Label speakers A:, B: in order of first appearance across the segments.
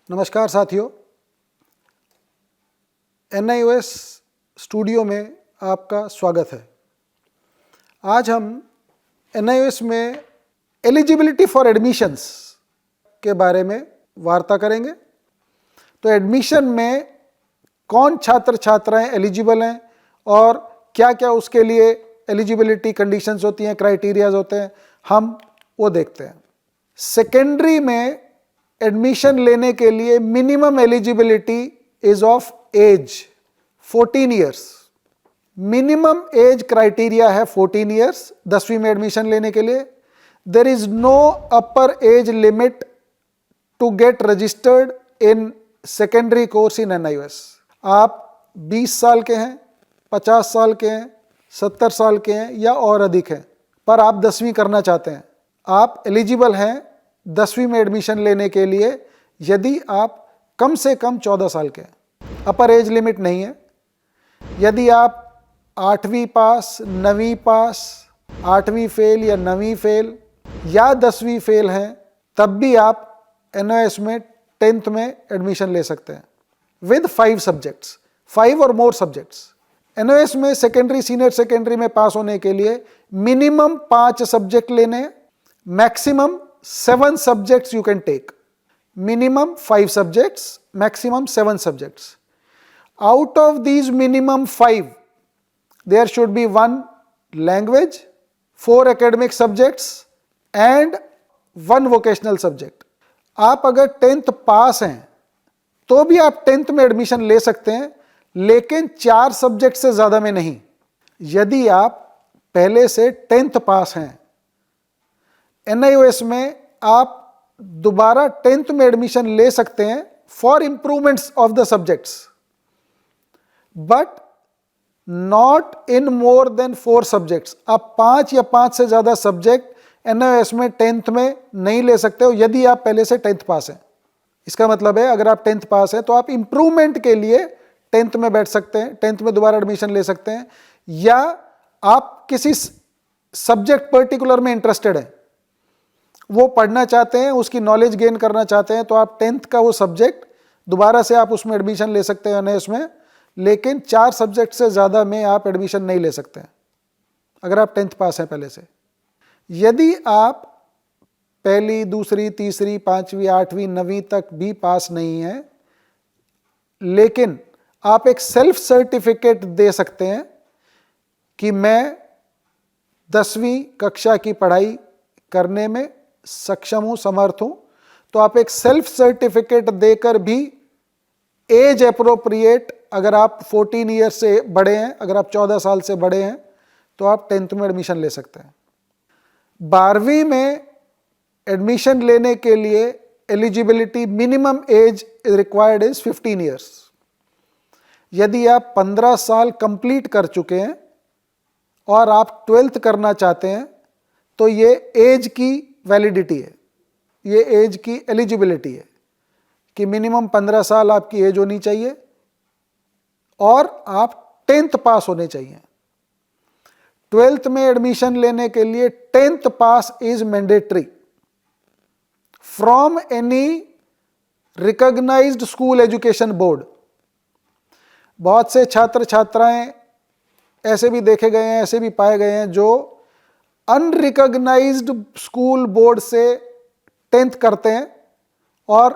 A: नमस्कार साथियों, NIOS studio में आपका स्वागत है। आज हम NIOS में एलिजिबिलिटी फॉर एडमिशन्स के बारे में वार्ता करेंगे। तो एडमिशन में कौन छात्र छात्राएं एलिजिबल हैं और क्या क्या उसके लिए एलिजिबिलिटी कंडीशंस होती हैं, क्राइटेरियाज होते हैं, हम वो देखते हैं। सेकेंडरी में एडमिशन लेने के लिए minimum eligibility is of age 14 years. Minimum age criteria है 14 ईयर्स 10वीं में एडमिशन लेने के लिए। There is no upper age limit to get registered in secondary course in NIOS। आप 20 साल के हैं, 50 साल के हैं, 70 साल के हैं या और अधिक हैं, पर आप 10वीं करना चाहते हैं, आप एलिजिबल हैं 10वीं में एडमिशन लेने के लिए यदि आप कम से कम 14 साल के हैं। अपर एज लिमिट नहीं है। यदि आप 8वीं पास, 9वीं पास, 8वीं फेल या 9वीं फेल या 10वीं फेल हैं, तब भी आप NIOS में 10th में एडमिशन ले सकते हैं विद 5 सब्जेक्ट्स, 5 और मोर सब्जेक्ट्स। NIOS में सेकेंडरी, सीनियर सेकेंडरी में पास होने के लिए मिनिमम 5 सब्जेक्ट लेने हैं, maximum 7 subjects you can take. Minimum 5 subjects, maximum 7 subjects. Out of these minimum 5, there should be 1 language, 4 academic subjects and 1 vocational subject. आप अगर 10th पास हैं तो भी आप 10th में एडमिशन ले सकते हैं, लेकिन 4 सब्जेक्ट से ज़्यादा में नहीं। यदि आप पहले से 10th पास हैं, NIOS में आप दोबारा 10th में एडमिशन ले सकते हैं for improvements of the subjects, but not in more than 4 subjects. आप 5 या 5 से ज़्यादा सब्जेक्ट NIOS में 10th में नहीं ले सकते हो यदि आप पहले से 10th पास हैं। इसका मतलब है अगर आप 10th पास हैं तो आप इंप्रूवमेंट के लिए 10th में बैठ सकते हैं, 10th में दोबारा एडमिशन ले सकते हैं, या आप किसी सब्जेक्ट पर्टिकुलर में इंटरेस्टेड हैं, वो पढ़ना चाहते हैं, उसकी नॉलेज गेन करना चाहते हैं, तो आप 10th का वो सब्जेक्ट दोबारा से आप उसमें एडमिशन ले सकते हैं NIOS में, लेकिन 4 सब्जेक्ट से ज़्यादा में आप एडमिशन नहीं ले सकते हैं अगर आप 10th पास हैं पहले से। यदि आप पहली, दूसरी, तीसरी, 5वीं, 8वीं, 9वीं तक भी पास नहीं हैं, लेकिन आप एक सेल्फ सर्टिफिकेट दे सकते हैं कि मैं 10वीं कक्षा की पढ़ाई करने में सक्षम हूं, समर्थ हूं, तो आप एक सेल्फ सर्टिफिकेट देकर भी एज अप्रोप्रिएट, अगर आप 14 ईयर से बड़े हैं, अगर आप 14 साल से बड़े हैं, तो आप 10th में एडमिशन ले सकते हैं। 12वीं में एडमिशन लेने के लिए eligibility minimum age required is 15 years. यदि आप 15 साल कंप्लीट कर चुके हैं और आप 12th करना चाहते हैं, तो ये एज की वैलिडिटी है, ये एज की एलिजिबिलिटी है कि मिनिमम 15 साल आपकी एज होनी चाहिए और आप 10th पास होने चाहिए। 12th में एडमिशन लेने के लिए 10th pass is mandatory from any recognised school education board. बहुत से छात्र छात्राएं ऐसे भी देखे गए हैं, ऐसे भी पाए गए हैं जो अनरिकॉग्नाइज्ड स्कूल बोर्ड से 10th करते हैं और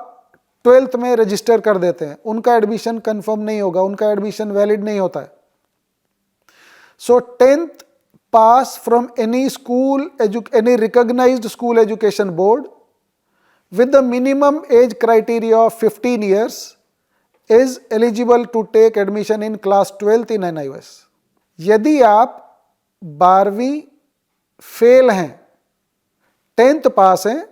A: 12th में रजिस्टर कर देते हैं, उनका एडमिशन कंफर्म नहीं होगा, उनका एडमिशन वैलिड नहीं होता है। So 10th pass from any school, any recognised school education board with the minimum age criteria of 15 years is eligible to take admission in class 12th in NIOS. यदि आप 12वीं fail हैं, 10th पास हैं,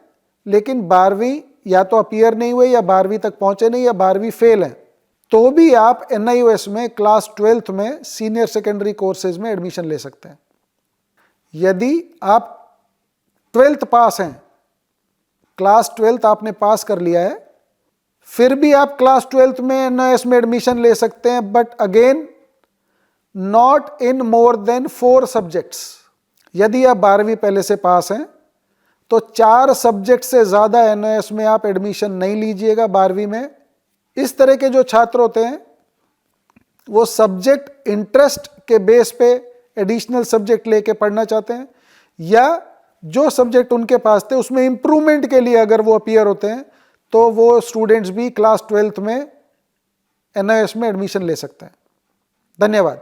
A: लेकिन 12वीं या तो अपीयर नहीं हुए या 12वीं तक पहुंचे नहीं या 12वीं फेल हैं, तो भी आप NIOS में क्लास 12th में सीनियर सेकेंडरी कोर्सेज में एडमिशन ले सकते हैं। यदि आप 12th पास हैं, क्लास 12th आपने पास कर लिया है, फिर भी आप क्लास 12th में NIOS में एडमिशन ले सकते हैं, but again not in more than 4 subjects. यदि आप 12वीं पहले से पास हैं तो 4 सब्जेक्ट से ज़्यादा NIOS में आप एडमिशन नहीं लीजिएगा 12वीं में। इस तरह के जो छात्र होते हैं वो सब्जेक्ट इंटरेस्ट के बेस पे एडिशनल सब्जेक्ट लेके पढ़ना चाहते हैं, या जो सब्जेक्ट उनके पास थे उसमें इंप्रूवमेंट के लिए अगर वो अपीयर होते हैं तो वो स्टूडेंट्स भी क्लास 12th में NIOS में एडमिशन ले सकते हैं। धन्यवाद।